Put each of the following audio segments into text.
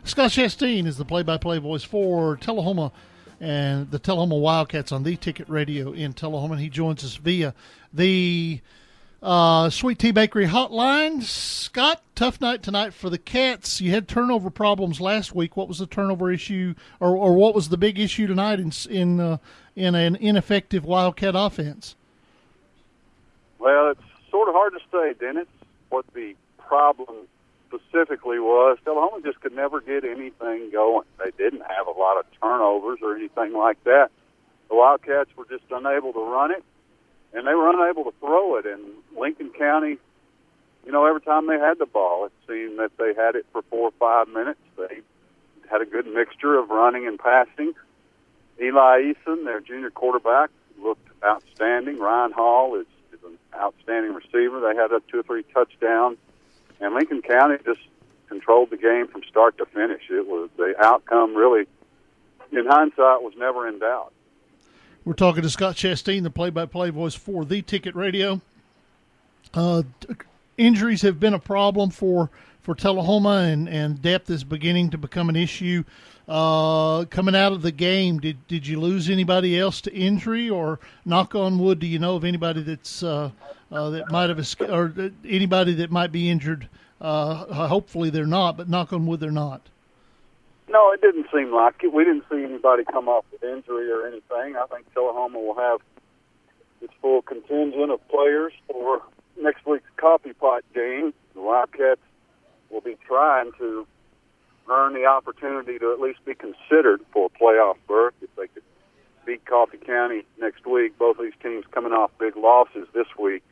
Scott Shasteen is the play-by-play voice for Tullahoma and the Tullahoma Wildcats on the Ticket Radio in Tullahoma. And he joins us via the Sweet Tea Bakery hotline. Scott, tough night tonight for the Cats. You had turnover problems last week. What was the turnover issue, or what was the big issue tonight in an ineffective Wildcat offense? Well, it's sort of hard to say, Dennis, what the problem specifically was. Tullahoma just could never get anything going. They didn't have a lot of turnovers or anything like that. The Wildcats were just unable to run it, and they were unable to throw it. And Lincoln County, every time they had the ball, it seemed that they had it for 4 or 5 minutes. They had a good mixture of running and passing. Eli Eason, their junior quarterback, looked outstanding. Ryan Hall is an outstanding receiver. They had up 2 or 3 touchdowns. And Lincoln County just controlled the game from start to finish. It was the outcome really, in hindsight, was never in doubt. We're talking to Scott Shasteen, the play-by-play voice for the Ticket Radio. Injuries have been a problem for Tullahoma, and depth is beginning to become an issue. Coming out of the game, did you lose anybody else to injury, or knock on wood, do you know of anybody that's that might have or anybody that might be injured? Hopefully they're not, but knock on wood, they're not. No, it didn't seem like it. We didn't see anybody come off with injury or anything. I think Tullahoma will have its full contingent of players for next week's coffee pot game. The Wildcats will be trying to earn the opportunity to at least be considered for a playoff berth. If they could beat Coffee County next week, both of these teams coming off big losses this week,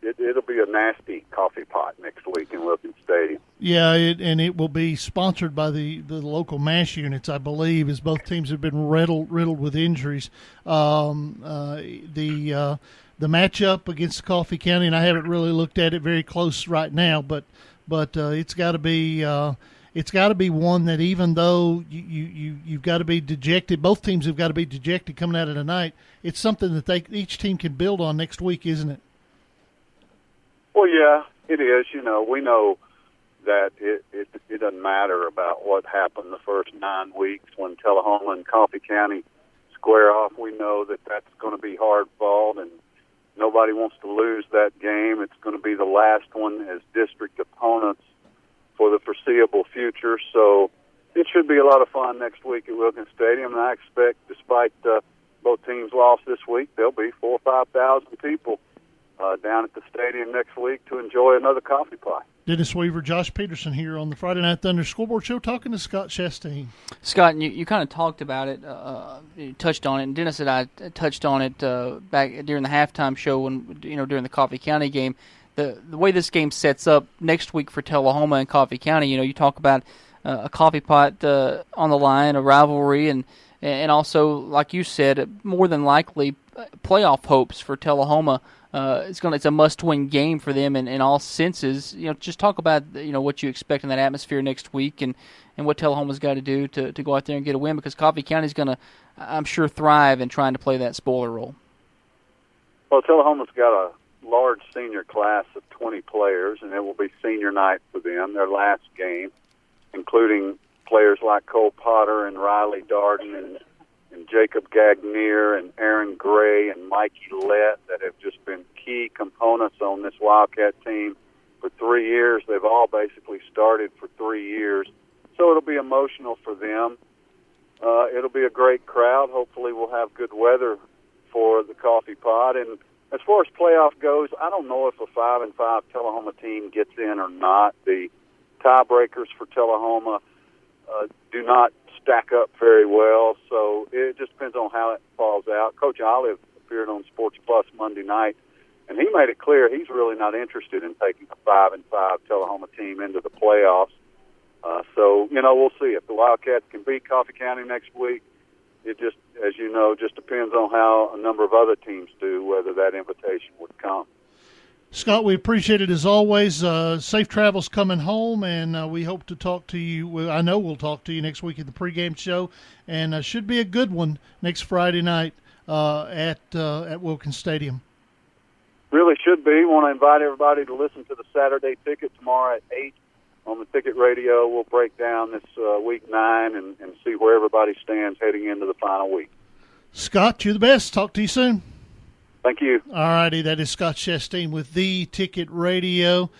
it'll be a nasty coffee pot next week in Wilkins Stadium. Yeah, and it will be sponsored by the local MASH units, I believe, as both teams have been riddled with injuries. The matchup against Coffee County, and I haven't really looked at it very close right now, but it's got to be one that, even though you've got to be dejected, both teams have got to be dejected coming out of tonight, it's something that each team can build on next week, isn't it? Well, yeah, it is. We know that it doesn't matter about what happened the first 9 weeks when Tullahoma and Coffee County square off. We know that that's going to be hard fought, and nobody wants to lose that game. It's going to be the last one as district opponents for the foreseeable future. So it should be a lot of fun next week at Wilkins Stadium, and I expect, despite both teams lost this week, there'll be 4,000 or 5,000 people down at the stadium next week to enjoy another coffee pie. Dennis Weaver, Josh Peterson here on the Friday Night Thunder Scoreboard Show, talking to Scott Shasteen. Scott, you kind of talked about it, you touched on it, and Dennis and I touched on it back during the halftime show when during the Coffee County game. The way this game sets up next week for Tullahoma and Coffee County, you talk about a coffee pot on the line, a rivalry, and also, like you said, more than likely playoff hopes for Tullahoma. It's a must-win game for them in all senses. Just talk about what you expect in that atmosphere next week, and what Tullahoma's got to do to go out there and get a win, because Coffee County's going to, I'm sure, thrive in trying to play that spoiler role. Well, Tullahoma's got a large senior class of 20 players, and it will be senior night for them, their last game, including players like Cole Potter and Riley Darden and Jacob Gagnier and Aaron Gray and Mikey Lett that have just been key components on this Wildcat team for 3 years. They've all basically started for 3 years, so it'll be emotional for them. It'll be a great crowd. Hopefully we'll have good weather for the coffee pot. And as far as playoff goes, I don't know if a 5-5 Tullahoma team gets in or not. The tiebreakers for Tullahoma do not stack up very well, so it just depends on how it falls out. Coach Olive appeared on Sports Plus Monday night, and he made it clear he's really not interested in taking a 5-5 Tullahoma team into the playoffs. So, we'll see. If the Wildcats can beat Coffee County next week, it just, as you know, just depends on how a number of other teams do, whether that invitation would come. Scott, we appreciate it as always. Safe travels coming home, and we hope to talk to you. Well, I know we'll talk to you next week at the pregame show, and should be a good one next Friday night at Wilkins Stadium. Really should be. Want to invite everybody to listen to the Saturday Ticket tomorrow at 8 on the Ticket Radio, we'll break down this week 9 and see where everybody stands heading into the final week. Scott, you're the best. Talk to you soon. Thank you. All righty, that is Scott Shasteen with the Ticket Radio.